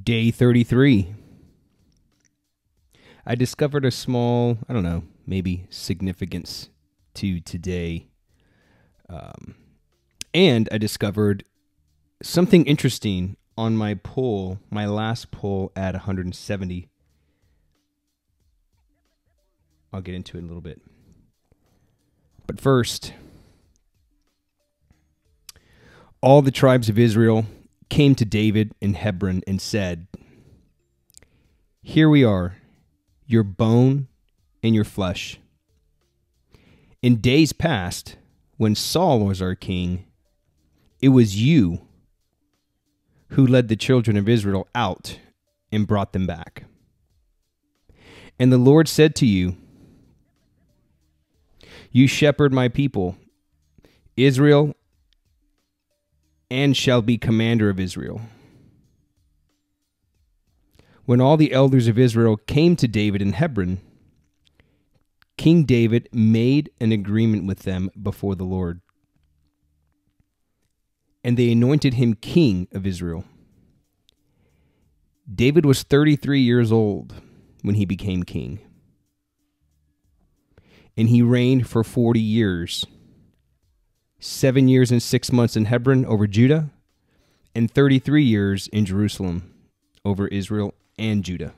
Day 33. I discovered a small, I don't know, maybe significance to today. And I discovered something interesting on my pull, my last pull at 170. I'll get into it in a little bit. But first, all the tribes of Israel came to David in Hebron and said, "Here we are, your bone and your flesh. In days past, when Saul was our king, it was you who led the children of Israel out and brought them back. And the Lord said to you, 'You shepherd my people, Israel, and shall be commander of Israel.' When all the elders of Israel came to David in Hebron, King David made an agreement with them before the Lord, and they anointed him king of Israel. David was 33 years old when he became king, and he reigned for 40 years, 7 years and 6 months in Hebron over Judah, and 33 years in Jerusalem over Israel and Judah.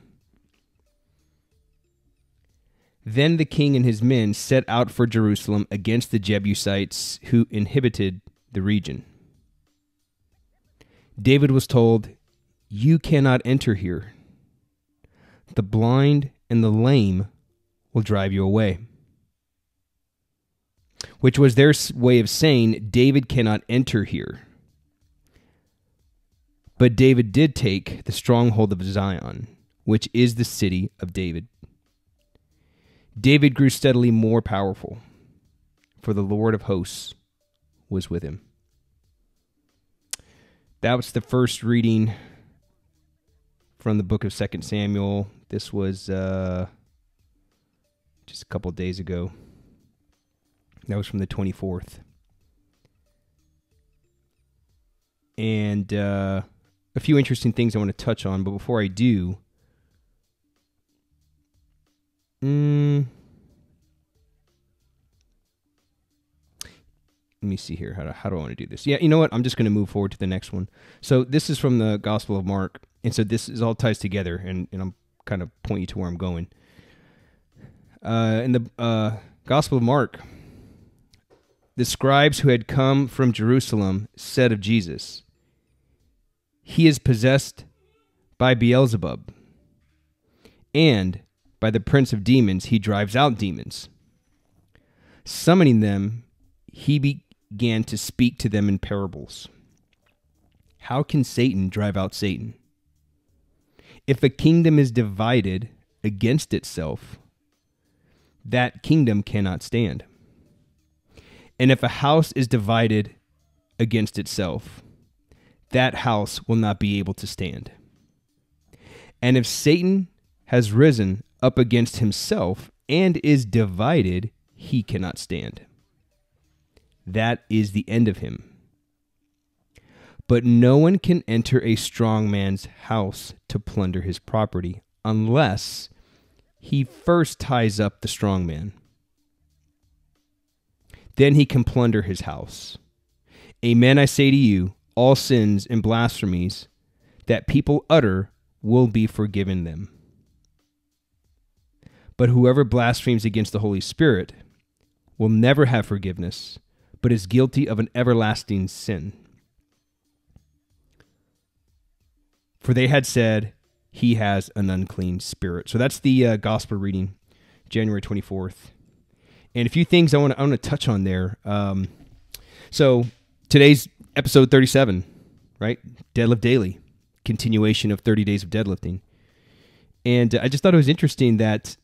Then the king and his men set out for Jerusalem against the Jebusites who inhabited the region. David was told, 'You cannot enter here. The blind and the lame will drive you away,' which was their way of saying, 'David cannot enter here.' But David did take the stronghold of Zion, which is the city of David. David grew steadily more powerful, for the Lord of hosts was with him." That was the first reading from the book of 2 Samuel. This was just a couple of days ago. That was from the 24th. And a few interesting things I want to touch on, but before I do, let me see here. How do I want to do this? Yeah, you know what? I'm just going to move forward to the next one. So this is from the Gospel of Mark, and so this is all ties together, and I'm kind of pointing you to where I'm going. In the Gospel of Mark, the scribes who had come from Jerusalem said of Jesus, "He is possessed by Beelzebub, and by the prince of demons he drives out demons." Summoning them, he began to speak to them in parables. "How can Satan drive out Satan? If a kingdom is divided against itself, that kingdom cannot stand. And if a house is divided against itself, that house will not be able to stand. And if Satan has risen up against himself and is divided, he cannot stand. That is the end of him. But no one can enter a strong man's house to plunder his property unless he first ties up the strong man. Then he can plunder his house. Amen, I say to you, all sins and blasphemies that people utter will be forgiven them. But whoever blasphemes against the Holy Spirit will never have forgiveness, but is guilty of an everlasting sin. For they had said, he has an unclean spirit." So that's the gospel reading, January 24th. And a few things I want to touch on there. So today's episode 37, right? Deadlift Daily, continuation of 30 days of deadlifting. And I just thought it was interesting that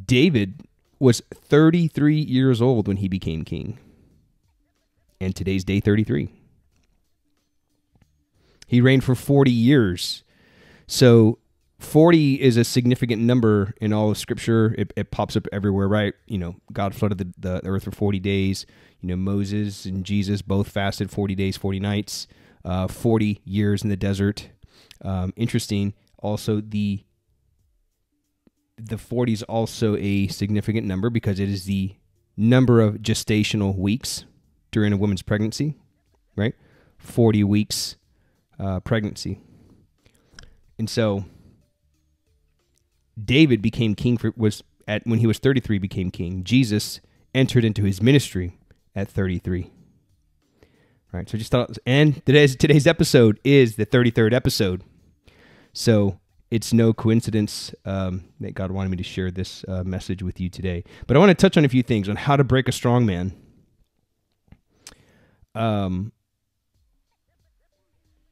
David was 33 years old when he became king. And today's day 33. He reigned for 40 years. So 40 is a significant number in all of Scripture. It pops up everywhere, right? You know, God flooded the earth for 40 days. You know, Moses and Jesus both fasted 40 days, 40 nights, 40 years in the desert. Interesting. Also, the 40 is also a significant number because it is the number of gestational weeks during a woman's pregnancy, right? 40 weeks pregnancy. And so David became king when he was 33 became king. Jesus entered into his ministry at 33. All right, so just thought, and today's episode is the 33rd episode. So it's no coincidence that God wanted me to share this message with you today. But I want to touch on a few things on how to break a strong man.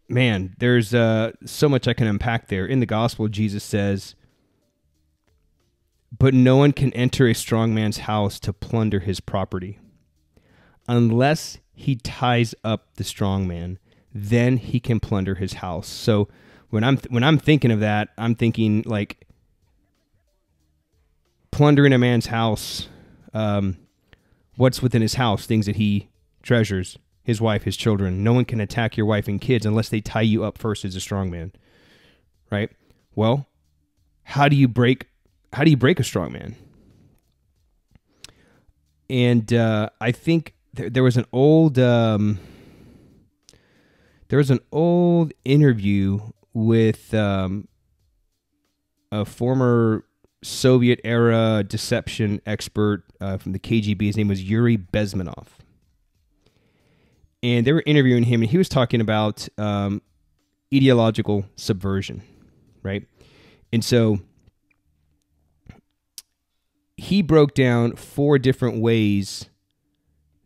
Man, there's so much I can unpack there. In the gospel, Jesus says, "But no one can enter a strong man's house to plunder his property, unless he ties up the strong man. Then he can plunder his house." So when I'm thinking of that, I'm thinking like plundering a man's house. What's within his house? Things that he treasures. His wife, his children. No one can attack your wife and kids unless they tie you up first as a strong man, right? Well, how do you break a strong man? And I think there was an old interview with a former Soviet era deception expert from the KGB. His name was Yuri Bezmenov. And they were interviewing him, and he was talking about ideological subversion, right? And so he broke down 4 different ways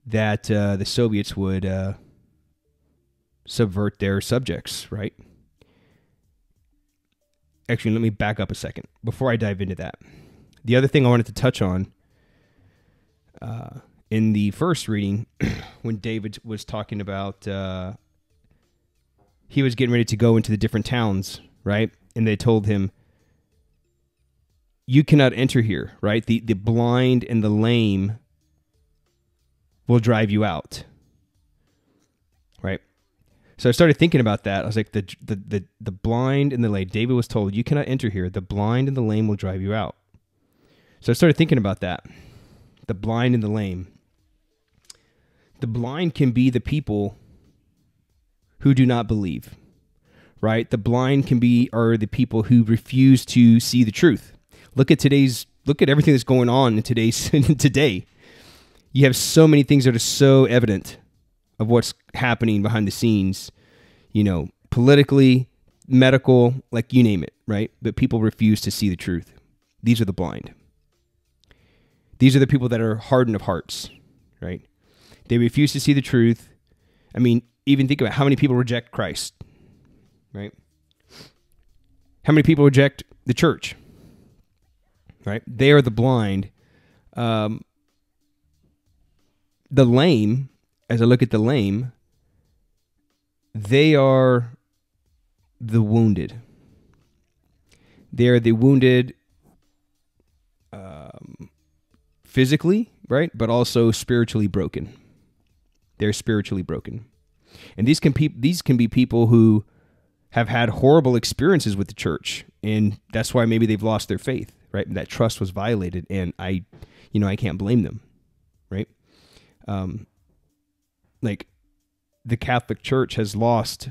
that the Soviets would subvert their subjects, right? Actually, let me back up a second before I dive into that. The other thing I wanted to touch on in the first reading, when David was talking about, he was getting ready to go into the different towns, right? And they told him, "You cannot enter here," right? The blind and the lame will drive you out, right? So I started thinking about that. I was like, the blind and the lame. David was told, "You cannot enter here. The blind and the lame will drive you out." So I started thinking about that. The blind and the lame. The blind can be the people who do not believe, right? The blind are the people who refuse to see the truth. Look at everything that's going on in today. You have so many things that are so evident of what's happening behind the scenes, politically, medical, like you name it, right? But people refuse to see the truth. These are the blind. These are the people that are hardened of hearts, right? They refuse to see the truth. I mean, even think about how many people reject Christ, right? How many people reject the church, right? They are the blind. The lame, as I look at the lame, they are the wounded. They are the wounded physically, right? But also spiritually broken. They're spiritually broken. And these can be people who have had horrible experiences with the church, and that's why maybe they've lost their faith, right? That trust was violated, and I can't blame them, right? Like the Catholic Church has lost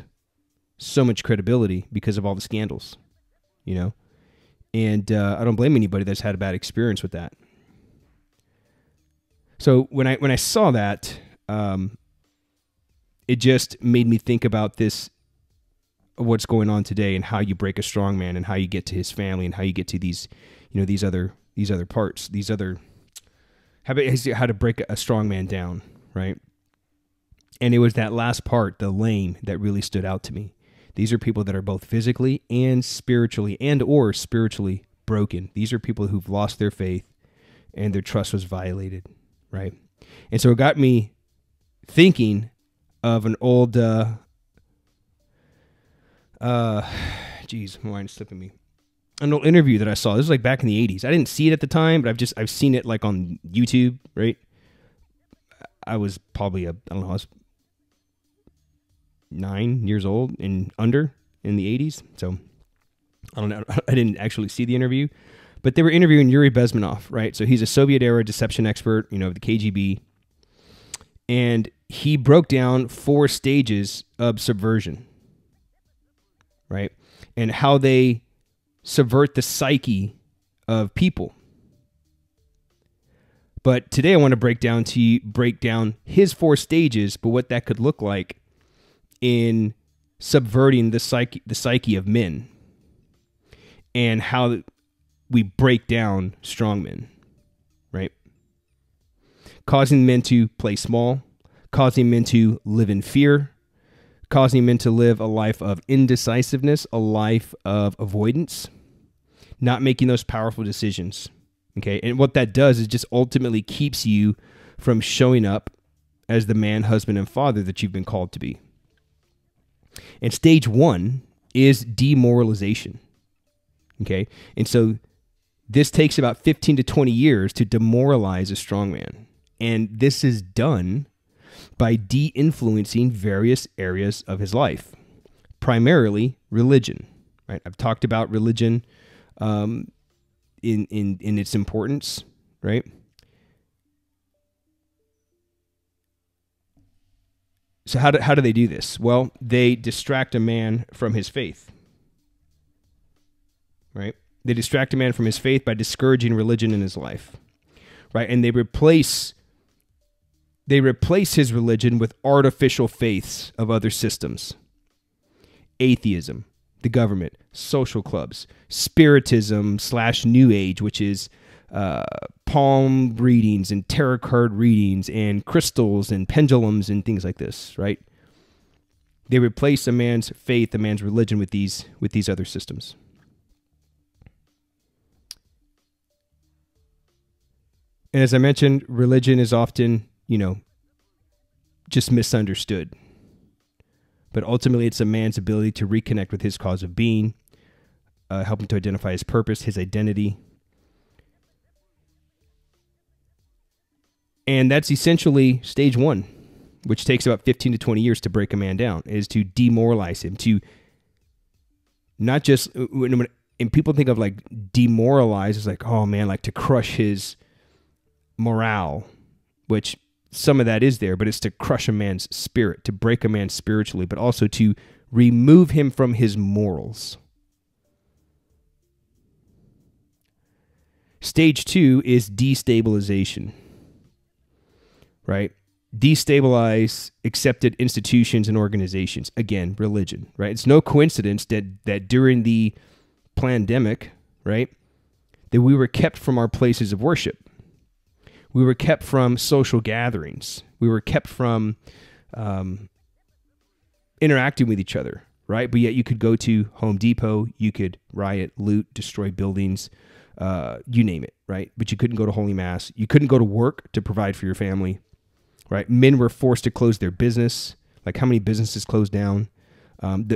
so much credibility because of all the scandals, and I don't blame anybody that's had a bad experience with that. So when I saw that, it just made me think about this, what's going on today, and how you break a strong man, and how you get to his family, and how you get to these, these other parts, how to break a strong man down, right? And it was that last part, the lame, that really stood out to me. These are people that are both physically and spiritually broken. These are people who've lost their faith and their trust was violated, right? And so it got me thinking of an old, my mind is slipping me. An old interview that I saw. This was like back in the 80s. I didn't see it at the time, but I've seen it like on YouTube, right? I was probably I was 9 years old and under, in the 80s. So I don't know. I didn't actually see the interview, but they were interviewing Yuri Bezmenov, right? So he's a Soviet-era deception expert, the KGB. And he broke down 4 stages of subversion, right? And how they subvert the psyche of people. But today I want to break down his 4 stages, but what that could look like in subverting the psyche of men, and how we break down strongmen, right? Causing men to play small, causing men to live in fear, causing men to live a life of indecisiveness, a life of avoidance, not making those powerful decisions. Okay, and what that does is just ultimately keeps you from showing up as the man, husband, and father that you've been called to be. And stage 1 is demoralization. Okay, and so this takes about 15 to 20 years to demoralize a strongman. And this is done by de-influencing various areas of his life, primarily religion. Right? I've talked about religion in its importance, right? So how do they do this? Well, they distract a man from his faith, right? They distract a man from his faith by discouraging religion in his life, right? And they replace his religion with artificial faiths of other systems. Atheism, the government, social clubs, spiritism / New Age, which is palm readings and tarot card readings and crystals and pendulums and things like this, right? They replace a man's faith, a man's religion with these other systems. And as I mentioned, religion is often, just misunderstood. But ultimately, it's a man's ability to reconnect with his cause of being, help him to identify his purpose, his identity. And that's essentially stage 1, which takes about 15 to 20 years to break a man down, is to demoralize him, to not just, and people think of like demoralize as like, oh man, like to crush his morale, which some of that is there, but it's to crush a man's spirit, to break a man spiritually, but also to remove him from his morals. Stage 2 is destabilization, right? Destabilize accepted institutions and organizations. Again, religion, right? It's no coincidence that during the pandemic, right, that we were kept from our places of worship. We were kept from social gatherings. We were kept from interacting with each other, right? But yet you could go to Home Depot, you could riot, loot, destroy buildings, you name it, right? But you couldn't go to Holy Mass. You couldn't go to work to provide for your family, right? Men were forced to close their business. Like how many businesses closed down,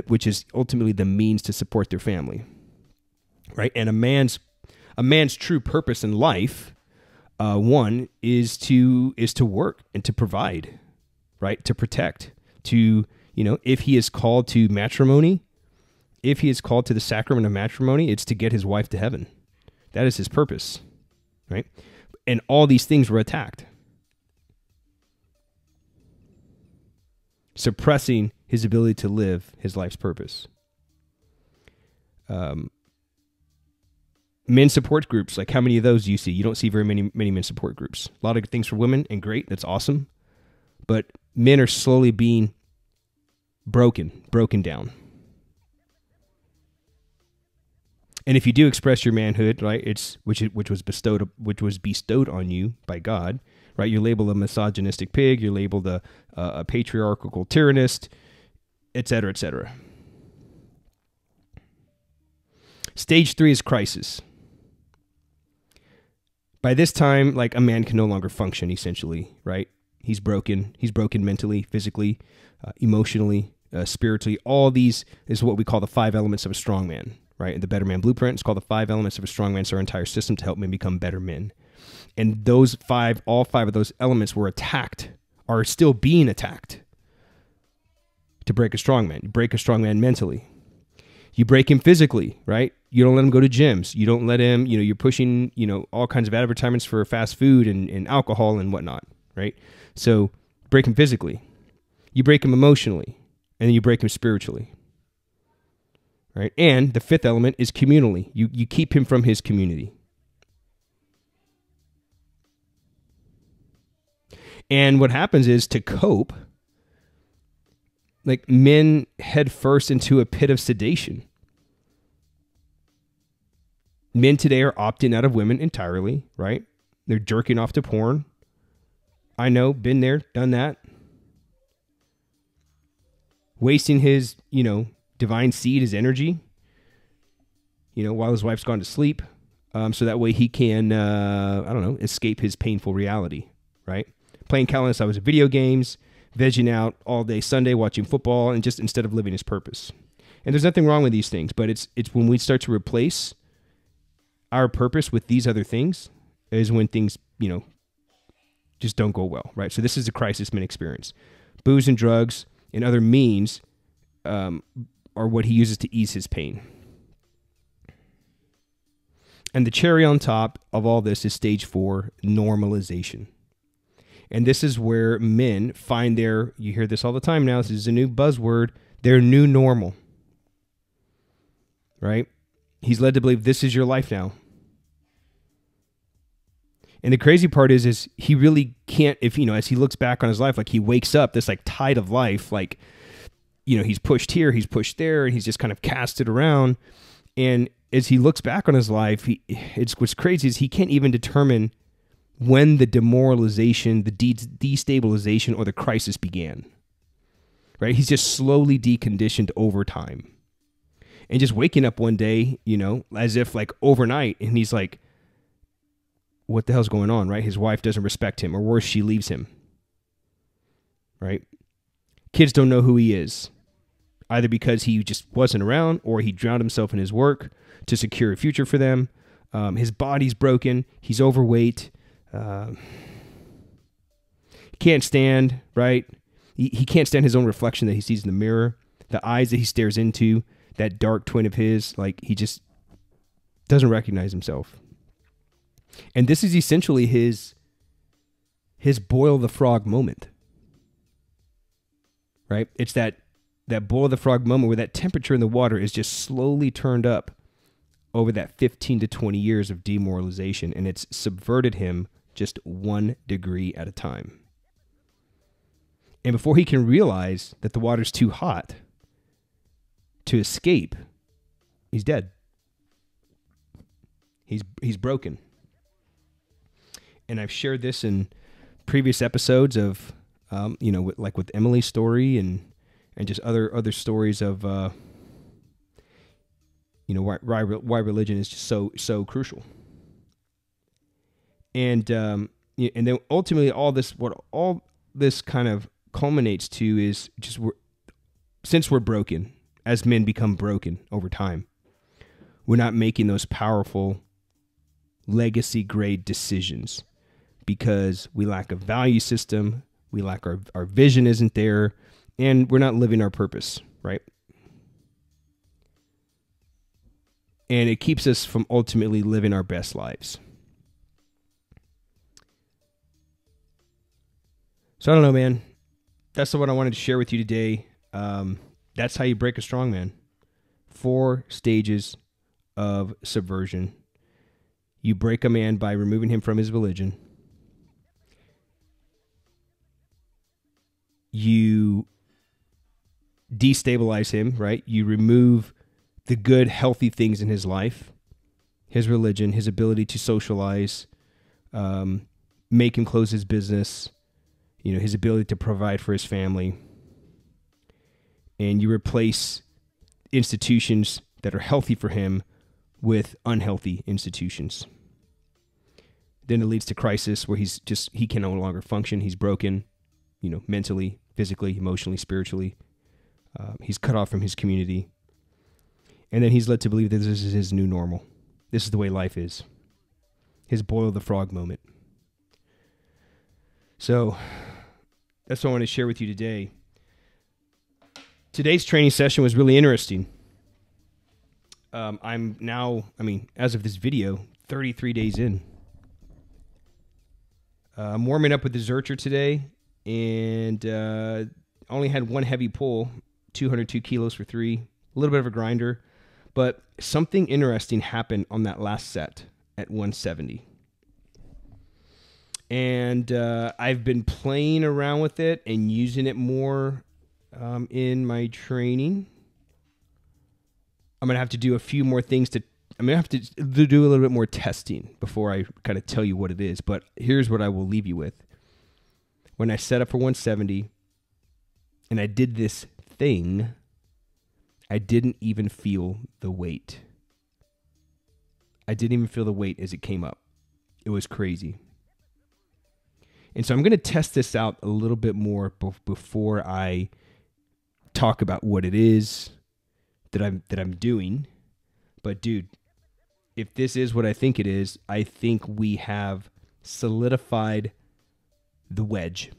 which is ultimately the means to support their family, right? And a man's true purpose in life, one is to work and to provide, right? To protect, to, if he is called to matrimony, if he is called to the sacrament of matrimony, it's to get his wife to heaven. That is his purpose, right? And all these things were attacked, suppressing his ability to live his life's purpose. Men support groups, like how many of those do you see? You don't see very many men support groups. A lot of things for women, and great, that's awesome. But men are slowly being broken down. And if you do express your manhood, right, which was bestowed on you by God, right? You're labeled a misogynistic pig. You're labeled a patriarchal tyrannist, etc., etc. Stage 3 is crisis. By this time, like a man can no longer function, essentially, right? He's broken. He's broken mentally, physically, emotionally, spiritually. All these is what we call the 5 elements of a strong man, right? In the Better Man Blueprint, it's called the 5 elements of a strong man. It's our entire system to help men become better men. And those 5, all 5 of those elements were attacked, are still being attacked to break a strong man. Break a strong man mentally. You break him physically, right? You don't let him go to gyms. You don't let him, you're pushing, all kinds of advertisements for fast food and alcohol and whatnot, right? So break him physically. You break him emotionally, and then you break him spiritually, right? And the fifth element is communally. You keep him from his community. And what happens is, to cope, like, men head first into a pit of sedation. Men today are opting out of women entirely, right? They're jerking off to porn. I know, been there, done that. Wasting his, divine seed, his energy, while his wife's gone to sleep. So that way he can, escape his painful reality, right? Playing countless hours of video games, vegging out all day Sunday, watching football, and just instead of living his purpose. And there's nothing wrong with these things, but it's when we start to replace our purpose with these other things is when things, just don't go well, right? So this is a crisis men experience. Booze and drugs and other means are what he uses to ease his pain. And the cherry on top of all this is stage 4, normalization. And this is where men find you hear this all the time now, this is a new buzzword, their new normal. Right? He's led to believe this is your life now. And the crazy part is he really can't, as he looks back on his life, like he wakes up, this like tide of life, like, he's pushed here, he's pushed there, and he's just kind of cast it around. And as he looks back on his life, what's crazy is he can't even determine when the demoralization, the destabilization, or the crisis began, right? He's just slowly deconditioned over time. And just waking up one day, as if like overnight, and he's like, what the hell's going on, right? His wife doesn't respect him, or worse, she leaves him, right? Kids don't know who he is, either because he just wasn't around, or he drowned himself in his work to secure a future for them. His body's broken. He's overweight. Can't stand, right? He can't stand his own reflection that he sees in the mirror, the eyes that he stares into, that dark twin of his, like he just doesn't recognize himself. And this is essentially his boil the frog moment, right? It's that boil the frog moment where that temperature in the water is just slowly turned up over that 15 to 20 years of demoralization, and it's subverted him just 1 degree at a time. And before he can realize that the water's too hot to escape, he's dead. He's broken. And I've shared this in previous episodes of, with Emily's story and just other stories of, why religion is just so crucial. And then ultimately what all this kind of culminates to is just since we're broken, as men become broken over time, we're not making those powerful legacy grade decisions because we lack a value system, we lack our vision isn't there, and we're not living our purpose, right? And it keeps us from ultimately living our best lives. So I don't know, man. That's what I wanted to share with you today. That's how you break a strongman. 4 stages of subversion. You break a man by removing him from his religion. You destabilize him, right? You remove the good, healthy things in his life, his religion, his ability to socialize, make him close his business, his ability to provide for his family. And you replace institutions that are healthy for him with unhealthy institutions. Then it leads to crisis where he can no longer function. He's broken, mentally, physically, emotionally, spiritually. He's cut off from his community. And then he's led to believe that this is his new normal. This is the way life is. His boil the frog moment. So that's what I want to share with you today. Today's training session was really interesting. I'm now, as of this video, 33 days in. I'm warming up with the Zercher today, and only had one heavy pull, 202 kilos for 3, a little bit of a grinder, but something interesting happened on that last set at 170. And I've been playing around with it and using it more in my training. I'm going to have to do a few more things I'm going to have to do a little bit more testing before I kind of tell you what it is. But here's what I will leave you with. When I set up for 170 and I did this thing, I didn't even feel the weight. I didn't even feel the weight as it came up. It was crazy. And so I'm going to test this out a little bit more before I talk about what it is that I'm doing. But dude, if this is what I think it is, I think we have solidified the wedge.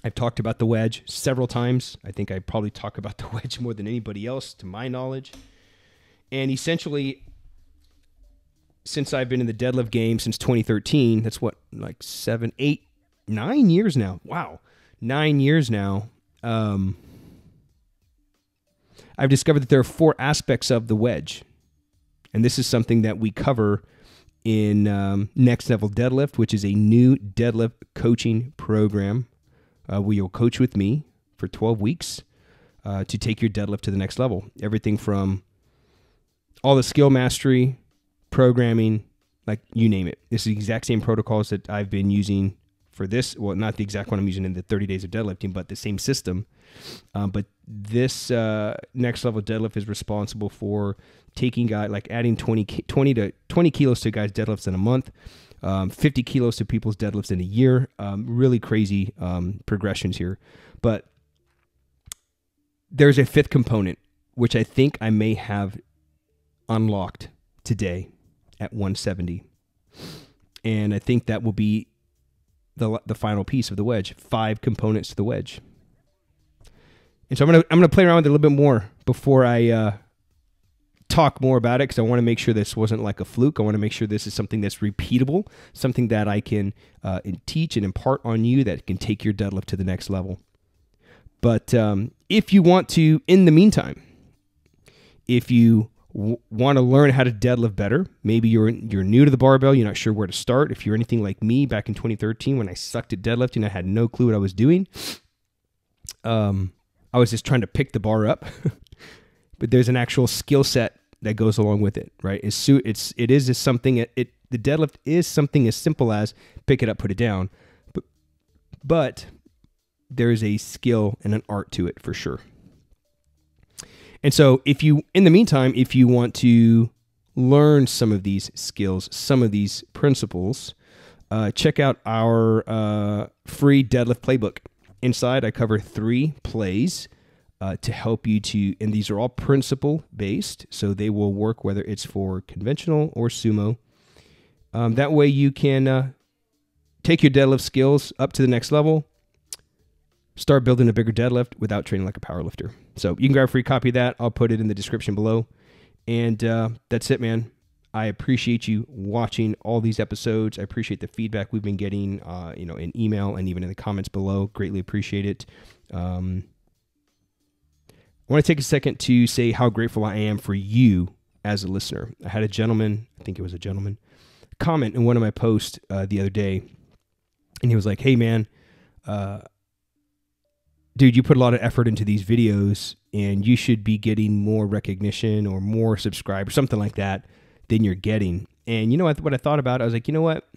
I've talked about the wedge several times. I think I probably talk about the wedge more than anybody else, to my knowledge. And essentially, since I've been in the deadlift game since 2013, that's what, like 7, 8, 9 years now. Wow. 9 years now. I've discovered that there are 4 aspects of the wedge. And this is something that we cover in Next Level Deadlift, which is a new deadlift coaching program where you'll coach with me for 12 weeks to take your deadlift to the next level. Everything from all the skill mastery, programming, like you name it. This is the exact same protocols that I've been using for this. Well, not the exact one I'm using in the 30 days of deadlifting, but the same system. But this Next Level Deadlift is responsible for taking guys, like adding 20 kilos to guys' deadlifts in a month, 50 kilos to people's deadlifts in a year. Really crazy progressions here. But there's a 5th component, which I think I may have unlocked today at 170. And I think that will be the final piece of the wedge. 5 components to the wedge. And so I'm gonna play around with it a little bit more before I talk more about it, because I want to make sure this wasn't like a fluke. I want to make sure this is something that's repeatable, something that I can teach and impart on you that can take your deadlift to the next level. But if you want to, in the meantime, if you want to learn how to deadlift better, maybe you're new to the barbell, you're not sure where to start. If you're anything like me back in 2013 when I sucked at deadlifting, I had no clue what I was doing. I was just trying to pick the bar up. But there's an actual skill set that goes along with it, right? The deadlift is something as simple as pick it up, put it down, but there is a skill and an art to it for sure. And so in the meantime, if you want to learn some of these skills, some of these principles, check out our free deadlift playbook. Inside, I cover 3 plays to help you and these are all principle based, so they will work whether it's for conventional or sumo. That way you can take your deadlift skills up to the next level, start building a bigger deadlift without training like a powerlifter. So you can grab a free copy of that. I'll put it in the description below. And that's it, man. I appreciate you watching all these episodes. I appreciate the feedback we've been getting, in email and even in the comments below. Greatly appreciate it. I want to take a second to say how grateful I am for you as a listener. I had a gentleman, I think it was a gentleman, comment in one of my posts the other day, and he was like, "Hey, man, dude, you put a lot of effort into these videos, and you should be getting more recognition or more subscribers, something like that, than you're getting." And you know what I thought about? I was like, you know what?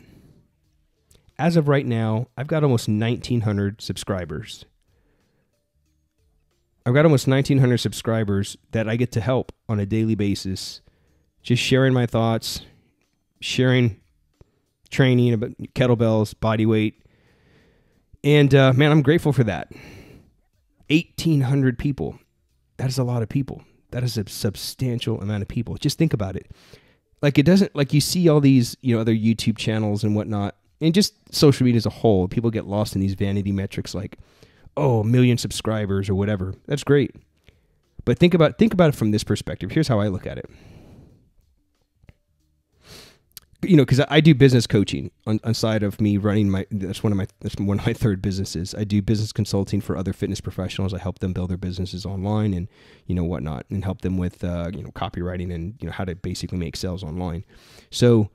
As of right now, I've got almost 1,900 subscribers. I've got almost 1,900 subscribers that I get to help on a daily basis, just sharing my thoughts, sharing training about kettlebells, body weight. And man, I'm grateful for that. 1,800 people. That is a lot of people. That is a substantial amount of people. Just think about it. Like, it doesn't, like, you see all these, other YouTube channels and whatnot, and just social media as a whole, people get lost in these vanity metrics like, oh, 1 million subscribers or whatever. That's great. But think about it from this perspective. Here's how I look at it. You know, because I do business coaching on side of me running that's one of my third businesses. I do business consulting for other fitness professionals. I help them build their businesses online and, you know, whatnot, and help them with, you know, copywriting and, you know, how to basically make sales online. So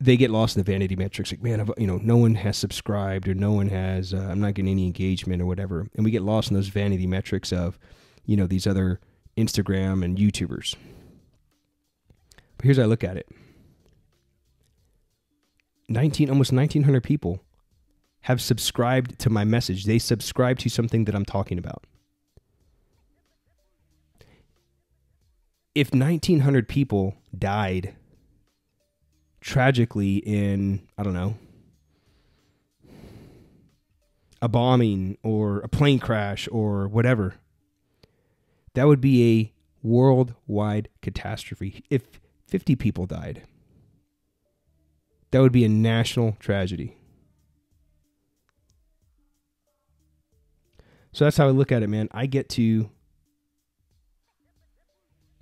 they get lost in the vanity metrics. Like, man, you know, no one has subscribed, or no one has, I'm not getting any engagement or whatever. And we get lost in those vanity metrics of, you know, these other Instagram and YouTubers. But here's how I look at it. Almost 1,900 people have subscribed to my message. They subscribe to something that I'm talking about. If 1,900 people died tragically in, I don't know, a bombing or a plane crash or whatever, that would be a worldwide catastrophe. If 50 people died, that would be a national tragedy. So that's how I look at it, man. I get to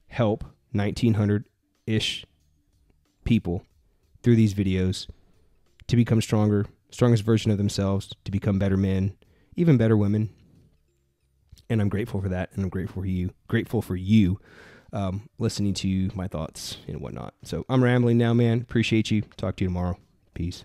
help 1,900-ish people through these videos to become stronger, strongest version of themselves, to become better men, even better women. And I'm grateful for that, and I'm grateful for you listening to my thoughts and whatnot. So I'm rambling now, man. Appreciate you. Talk to you tomorrow. Peace.